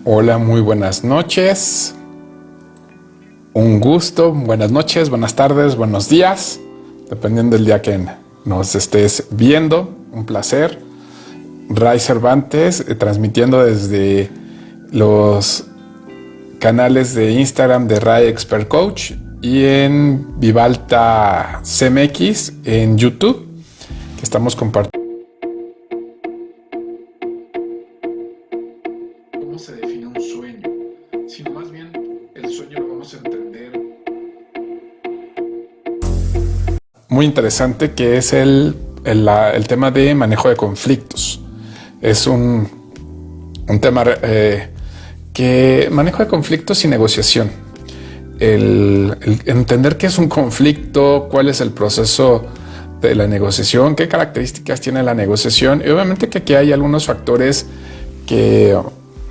Hola, muy buenas noches. Un gusto, buenas noches, buenas tardes, buenos días, dependiendo del día que nos estés viendo. Un placer. Ray Cervantes, transmitiendo desde los canales de Instagram de Ray Expert Coach y en Vivalta CMX en YouTube, que estamos compartiendo. ¿Cómo se define un sueño? Sino más bien el sueño lo vamos a entender. Muy interesante, que es el tema de manejo de conflictos. Es un tema que manejo de conflictos y negociación. El entender qué es un conflicto, cuál es el proceso de la negociación, qué características tiene la negociación, y obviamente que aquí hay algunos factores que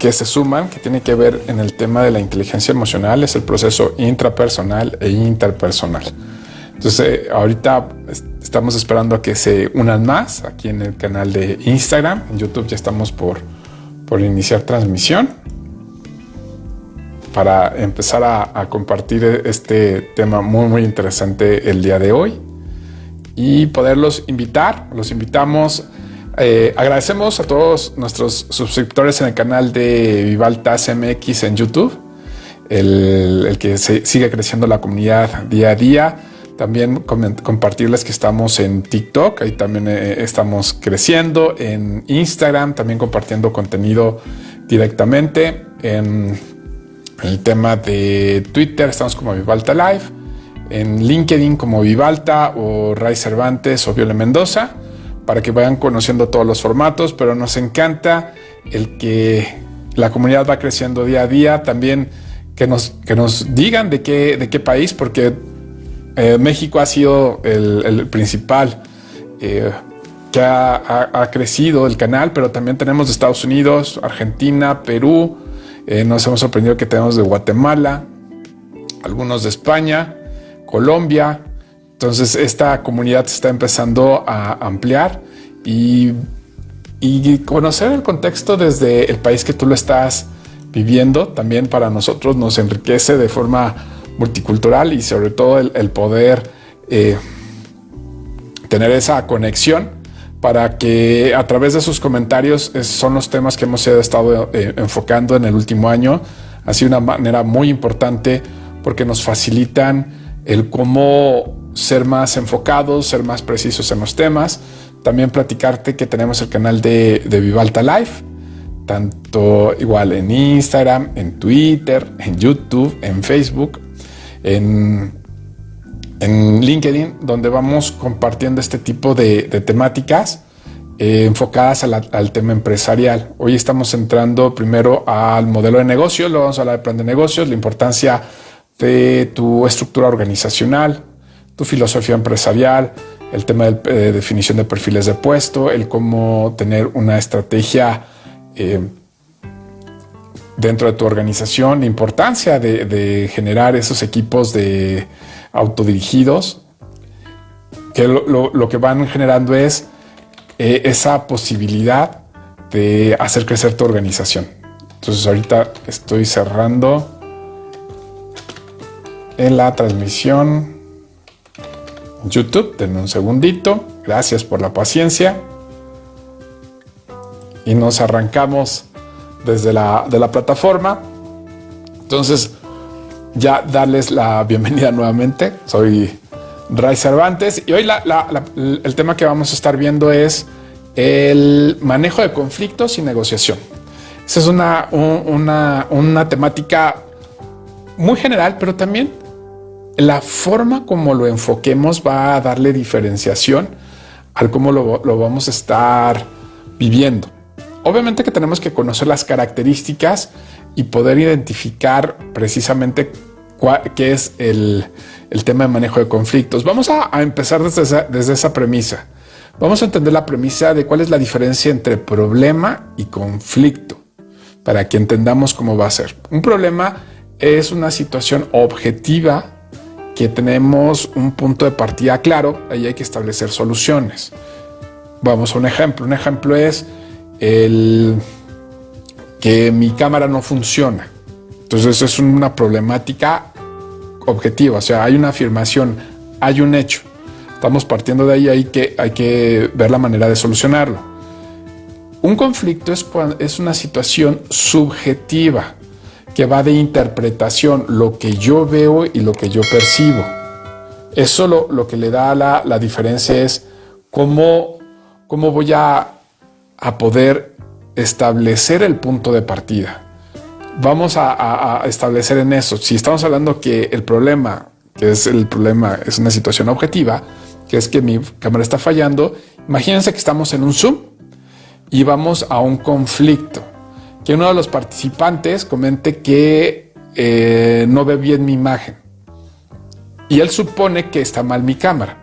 se suman, que tienen que ver en el tema de la inteligencia emocional. Es el proceso intrapersonal e interpersonal. Entonces, ahorita estamos esperando a que se unan más aquí en el canal de Instagram. En YouTube ya estamos por iniciar transmisión para empezar a compartir este tema muy, muy interesante el día de hoy y poderlos invitar. Los invitamos. Agradecemos a todos nuestros suscriptores en el canal de Vivalta CMX en YouTube, el que sigue creciendo la comunidad día a día. También compartirles que estamos en TikTok, ahí también estamos creciendo, en Instagram también compartiendo contenido directamente, en el tema de Twitter estamos como Vivalta Live, en LinkedIn como Vivalta o Ray Cervantes o Viole Mendoza, para que vayan conociendo todos los formatos. Pero nos encanta el que la comunidad va creciendo día a día. También que nos digan de qué país, porque México ha sido el principal que ha crecido el canal, pero también tenemos de Estados Unidos, Argentina, Perú. Nos hemos sorprendido que tenemos de Guatemala, algunos de España, Colombia. Entonces esta comunidad se está empezando a ampliar y conocer el contexto desde el país que tú lo estás viviendo. También para nosotros nos enriquece de forma multicultural, y sobre todo el poder tener esa conexión para que a través de sus comentarios son los temas que hemos estado enfocando en el último año. Ha sido una manera muy importante porque nos facilitan el cómo ser más enfocados, ser más precisos en los temas. También platicarte que tenemos el canal de Vivalta Live, tanto igual en Instagram, en Twitter, en YouTube, en Facebook, en LinkedIn, donde vamos compartiendo este tipo de temáticas enfocadas al tema empresarial. Hoy estamos entrando primero al modelo de negocios. Luego vamos a hablar de plan de negocios, la importancia de tu estructura organizacional, tu filosofía empresarial, el tema de definición de perfiles de puesto, el cómo tener una estrategia dentro de tu organización, la importancia de generar esos equipos de autodirigidos, que lo que van generando es esa posibilidad de hacer crecer tu organización. Entonces ahorita estoy cerrando en la transmisión YouTube. Denme un segundito. Gracias por la paciencia. Y nos arrancamos desde de la plataforma. Entonces, ya darles la bienvenida nuevamente. Soy Ray Cervantes y hoy el tema que vamos a estar viendo es el manejo de conflictos y negociación. Esa es una temática muy general, pero también la forma como lo enfoquemos va a darle diferenciación al cómo lo vamos a estar viviendo. Obviamente que tenemos que conocer las características y poder identificar precisamente qué es el tema de manejo de conflictos. Vamos a empezar desde esa premisa. Vamos a entender la premisa de cuál es la diferencia entre problema y conflicto, para que entendamos cómo va a ser. Un problema es una situación objetiva que tenemos un punto de partida claro, ahí hay que establecer soluciones. Vamos a un ejemplo. Un ejemplo es que mi cámara no funciona. Entonces es una problemática objetiva, o sea, hay una afirmación, hay un hecho. Estamos partiendo de ahí, hay que ver la manera de solucionarlo. Un conflicto es una situación subjetiva que va de interpretación, lo que yo veo y lo que yo percibo. Eso lo que le da la diferencia es cómo voy a poder establecer el punto de partida. Vamos a establecer en eso. Si estamos hablando que el problema es una situación objetiva, que es que mi cámara está fallando, imagínense que estamos en un Zoom y vamos a un conflicto. Que uno de los participantes comente que no ve bien mi imagen. Y él supone que está mal mi cámara,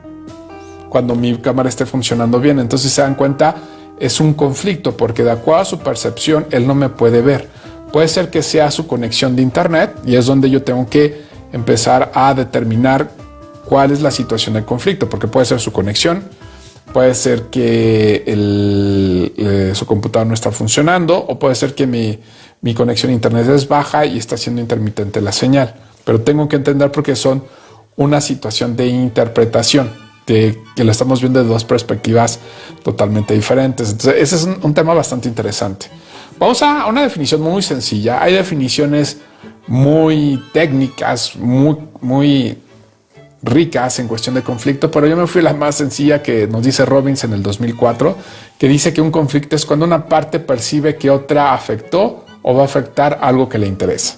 cuando mi cámara esté funcionando bien. Entonces se dan cuenta, es un conflicto, porque de acuerdo a su percepción, él no me puede ver. Puede ser que sea su conexión de internet, y es donde yo tengo que empezar a determinar cuál es la situación del conflicto, porque puede ser su conexión, puede ser que su computador no está funcionando, o puede ser que mi conexión a internet es baja y está siendo intermitente la señal. Pero tengo que entender porque son una situación de interpretación, que lo estamos viendo de dos perspectivas totalmente diferentes. Entonces, ese es un tema bastante interesante. Vamos a una definición muy sencilla. Hay definiciones muy técnicas, muy ricas en cuestión de conflicto, pero yo me fui a la más sencilla que nos dice Robbins en el 2004, que dice que un conflicto es cuando una parte percibe que otra afectó o va a afectar algo que le interesa.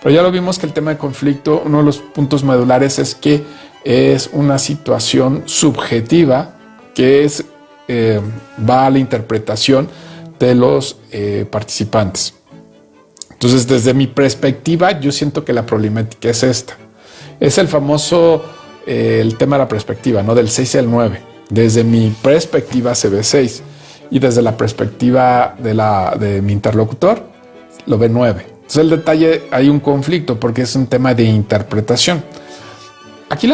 Pero ya lo vimos que el tema de conflicto, uno de los puntos medulares es que es una situación subjetiva que va a la interpretación de los participantes. Entonces, desde mi perspectiva, yo siento que la problemática es esta. Es el famoso, el tema de la perspectiva, ¿no? Del 6 al 9. Desde mi perspectiva se ve 6 y desde la perspectiva de mi interlocutor lo ve 9. Entonces el detalle, hay un conflicto porque es un tema de interpretación. Aquí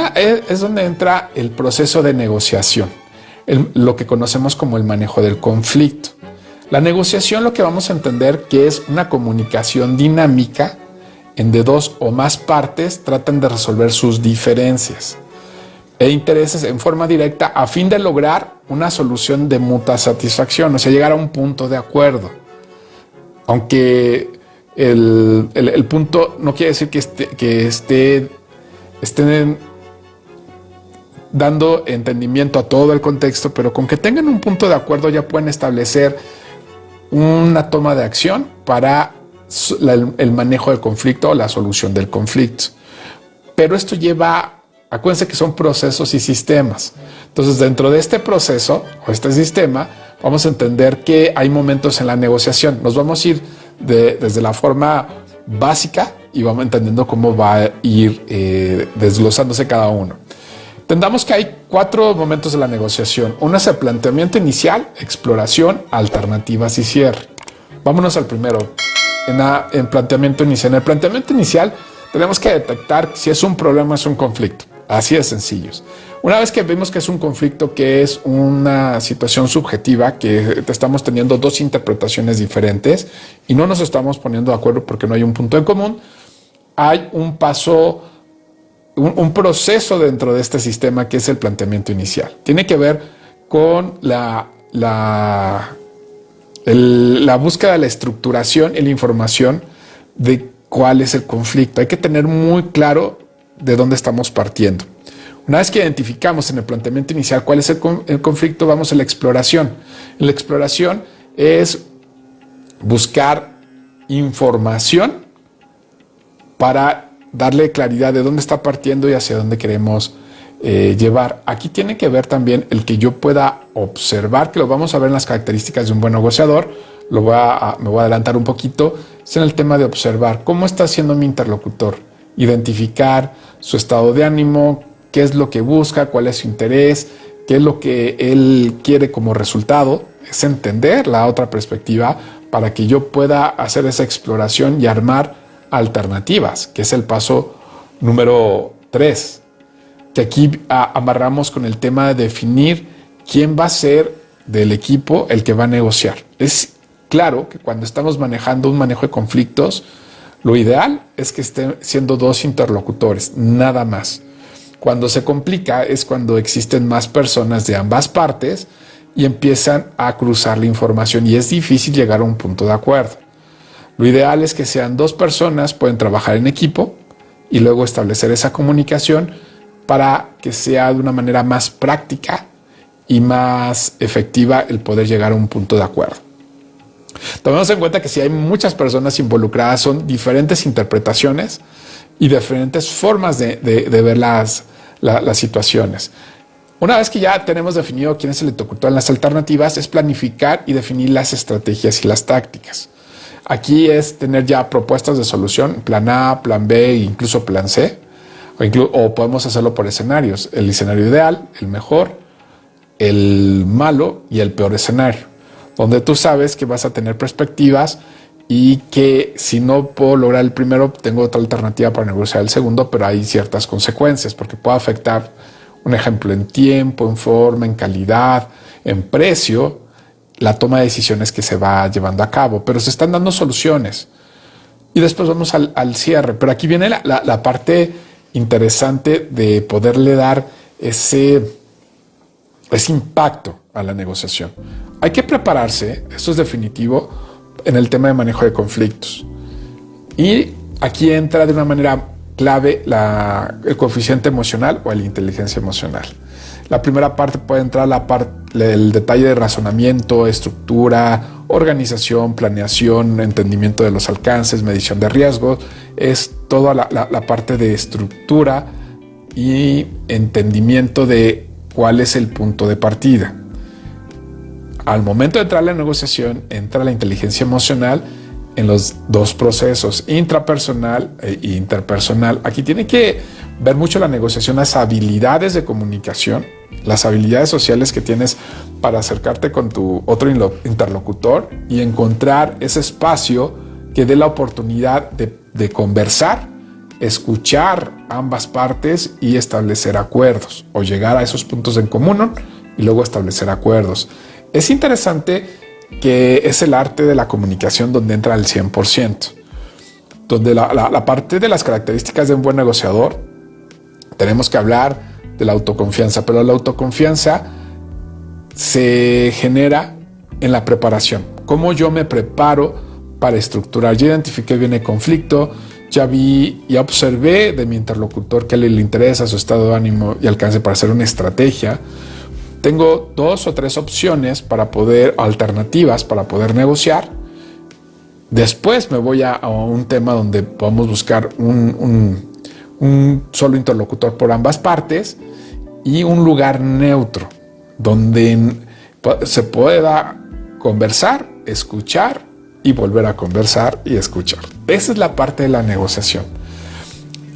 es donde entra el proceso de negociación, lo que conocemos como el manejo del conflicto. La negociación, lo que vamos a entender que es una comunicación dinámica en de dos o más partes tratan de resolver sus diferencias e intereses en forma directa a fin de lograr una solución de mutua satisfacción, o sea, llegar a un punto de acuerdo. Aunque el punto no quiere decir que estén dando entendimiento a todo el contexto, pero con que tengan un punto de acuerdo ya pueden establecer una toma de acción para el manejo del conflicto o la solución del conflicto. Pero esto acuérdense que son procesos y sistemas. Entonces, dentro de este proceso o este sistema, vamos a entender que hay momentos en la negociación. Nos vamos a ir desde la forma básica y vamos entendiendo cómo va a ir desglosándose cada uno. Entendamos que hay 4 momentos de la negociación. Uno es el planteamiento inicial, exploración, alternativas y cierre. Vámonos al primero, en planteamiento inicial. En el planteamiento inicial tenemos que detectar si es un problema o es un conflicto. Así de sencillos. Una vez que vemos que es un conflicto, que es una situación subjetiva, que estamos teniendo dos interpretaciones diferentes y no nos estamos poniendo de acuerdo porque no hay un punto en común, hay un paso, un proceso dentro de este sistema que es el planteamiento inicial. Tiene que ver con la búsqueda de la estructuración y la información de cuál es el conflicto. Hay que tener muy claro de dónde estamos partiendo. Una vez que identificamos en el planteamiento inicial cuál es el conflicto, vamos a la exploración. La exploración es buscar información para darle claridad de dónde está partiendo y hacia dónde queremos llevar. Aquí tiene que ver también el que yo pueda observar, que lo vamos a ver en las características de un buen negociador. Me voy a adelantar un poquito. Es en el tema de observar cómo está haciendo mi interlocutor, identificar su estado de ánimo, qué es lo que busca, cuál es su interés, qué es lo que él quiere como resultado. Es entender la otra perspectiva para que yo pueda hacer esa exploración y armar alternativas, que es el paso número 3, que aquí amarramos con el tema de definir quién va a ser del equipo el que va a negociar. Es claro que cuando estamos manejando un manejo de conflictos, lo ideal es que estén siendo dos interlocutores, nada más. Cuando se complica es cuando existen más personas de ambas partes y empiezan a cruzar la información y es difícil llegar a un punto de acuerdo. Lo ideal es que sean dos personas, pueden trabajar en equipo y luego establecer esa comunicación para que sea de una manera más práctica y más efectiva el poder llegar a un punto de acuerdo. Tomemos en cuenta que si hay muchas personas involucradas, son diferentes interpretaciones y diferentes formas de ver las situaciones. Una vez que ya tenemos definido quién es el interlocutor en las alternativas, es planificar y definir las estrategias y las tácticas. Aquí es tener ya propuestas de solución, plan A, plan B e incluso plan C, o podemos hacerlo por escenarios. El escenario ideal, el mejor, el malo y el peor escenario, donde tú sabes que vas a tener perspectivas y que si no puedo lograr el primero, tengo otra alternativa para negociar el segundo, pero hay ciertas consecuencias porque puede afectar, un ejemplo, en tiempo, en forma, en calidad, en precio, la toma de decisiones que se va llevando a cabo, pero se están dando soluciones. Y después vamos al cierre, pero aquí viene la parte interesante de poderle dar ese impacto a la negociación. Hay que prepararse, esto es definitivo, en el tema de manejo de conflictos. Y aquí entra de una manera clave el coeficiente emocional o la inteligencia emocional. La primera parte puede entrar el detalle de razonamiento, estructura, organización, planeación, entendimiento de los alcances, medición de riesgos. Es toda la parte de estructura y entendimiento de cuál es el punto de partida. Al momento de entrar a la negociación, entra la inteligencia emocional en los dos procesos, intrapersonal e interpersonal. Aquí tiene que ver mucho la negociación, las habilidades de comunicación, las habilidades sociales que tienes para acercarte con tu otro interlocutor y encontrar ese espacio que dé la oportunidad de conversar, escuchar ambas partes y establecer acuerdos o llegar a esos puntos en común y luego establecer acuerdos. Es interesante que es el arte de la comunicación donde entra el 100%, donde la parte de las características de un buen negociador, tenemos que hablar de la autoconfianza, pero la autoconfianza se genera en la preparación. ¿Cómo yo me preparo para estructurar? Ya identifiqué bien el conflicto, ya vi y observé de mi interlocutor qué le interesa, su estado de ánimo y alcance para hacer una estrategia. Tengo 2 o 3 opciones alternativas para poder negociar. Después me voy a un tema donde podemos buscar un solo interlocutor por ambas partes y un lugar neutro donde se pueda conversar, escuchar y volver a conversar y escuchar. Esa es la parte de la negociación.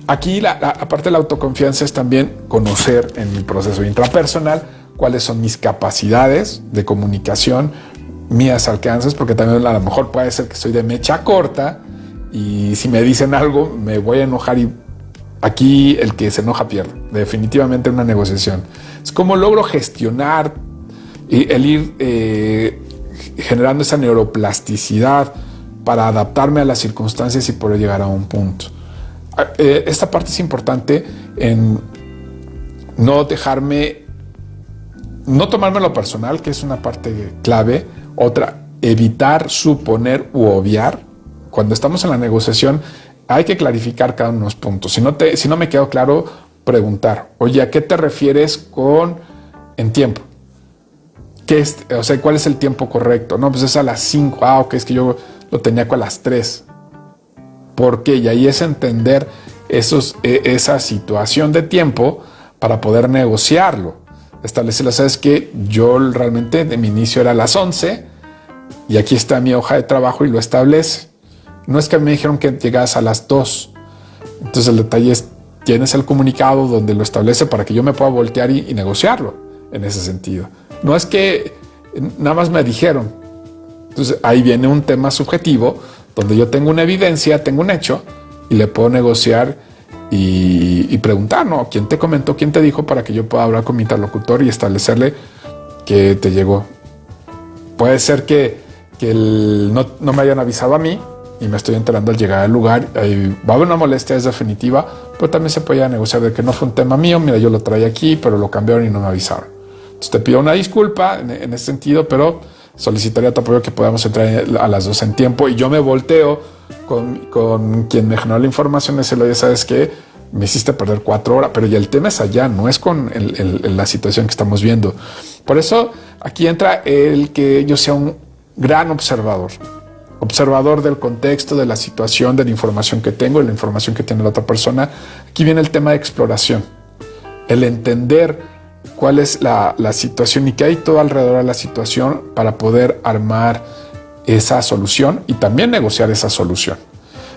Aquí la parte de la autoconfianza es también conocer en mi proceso intrapersonal cuáles son mis capacidades de comunicación, mis alcances, porque también a lo mejor puede ser que soy de mecha corta y si me dicen algo me voy a enojar y aquí el que se enoja pierde. Definitivamente una negociación. Es como logro gestionar el ir generando esa neuroplasticidad para adaptarme a las circunstancias y poder llegar a un punto. Esta parte es importante en no tomármelo personal, que es una parte clave. Otra, evitar suponer u obviar. Cuando estamos en la negociación hay que clarificar cada uno de los puntos. Si no me quedó claro, preguntar. Oye, ¿a qué te refieres con en tiempo? ¿Cuál es el tiempo correcto? No, pues es a las 5. Ok, es que yo lo tenía con las 3. ¿Por qué? Y ahí es entender esa situación de tiempo para poder negociarlo. Establecerlo. Sabes que yo realmente de mi inicio era a las 11 y aquí está mi hoja de trabajo y lo establece. No es que me dijeron que llegas a las 2. Entonces el detalle es, tienes el comunicado donde lo establece para que yo me pueda voltear y negociarlo en ese sentido. No es que nada más me dijeron. Entonces ahí viene un tema subjetivo donde yo tengo una evidencia, tengo un hecho y le puedo negociar y preguntar, ¿no? ¿Quién te comentó? ¿Quién te dijo? Para que yo pueda hablar con mi interlocutor y establecerle que te llegó. Puede ser que que no me hayan avisado a mí y me estoy enterando al llegar al lugar. Va a haber una molestia, es definitiva, pero también se puede negociar de que no fue un tema mío, mira, yo lo traía aquí, pero lo cambiaron y no me avisaron. Entonces te pido una disculpa en ese sentido, pero solicitaría tu apoyo que podamos entrar a las 2 en tiempo, y yo me volteo con quien me generó la información y decirle, oye, ¿sabes qué? Me hiciste perder 4 horas, pero ya el tema es allá, no es con la situación que estamos viendo. Por eso aquí entra el que yo sea un gran observador del contexto, de la situación, de la información que tengo, de la información que tiene la otra persona. Aquí viene el tema de exploración, el entender cuál es la situación y qué hay todo alrededor de la situación para poder armar esa solución y también negociar esa solución.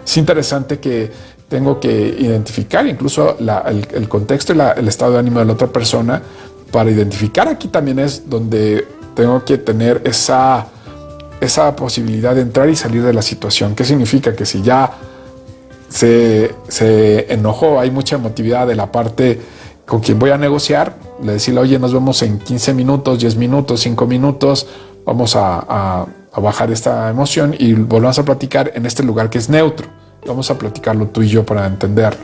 Es interesante que tengo que identificar incluso el contexto y el estado de ánimo de la otra persona para identificar. Aquí también es donde tengo que tener esa posibilidad de entrar y salir de la situación. ¿Qué significa? Que si ya se enojó, hay mucha emotividad de la parte con quien voy a negociar, le decirle, oye, nos vemos en 15 minutos, 10 minutos, 5 minutos, vamos a bajar esta emoción y volvemos a platicar en este lugar que es neutro. Vamos a platicarlo tú y yo para entenderlo.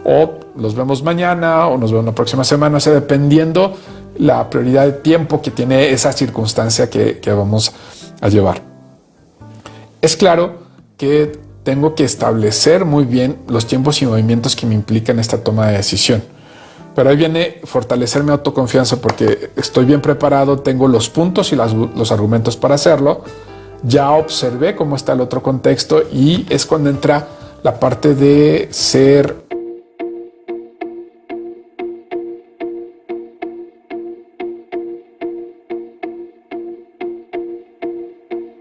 O nos vemos mañana o nos vemos la próxima semana, o sea, dependiendo la prioridad de tiempo que tiene esa circunstancia que vamos a llevar. Es claro que tengo que establecer muy bien los tiempos y movimientos que me implican esta toma de decisión. Pero ahí viene fortalecer mi autoconfianza porque estoy bien preparado, tengo los puntos y los argumentos para hacerlo. Ya observé cómo está el otro contexto y es cuando entra la parte de ser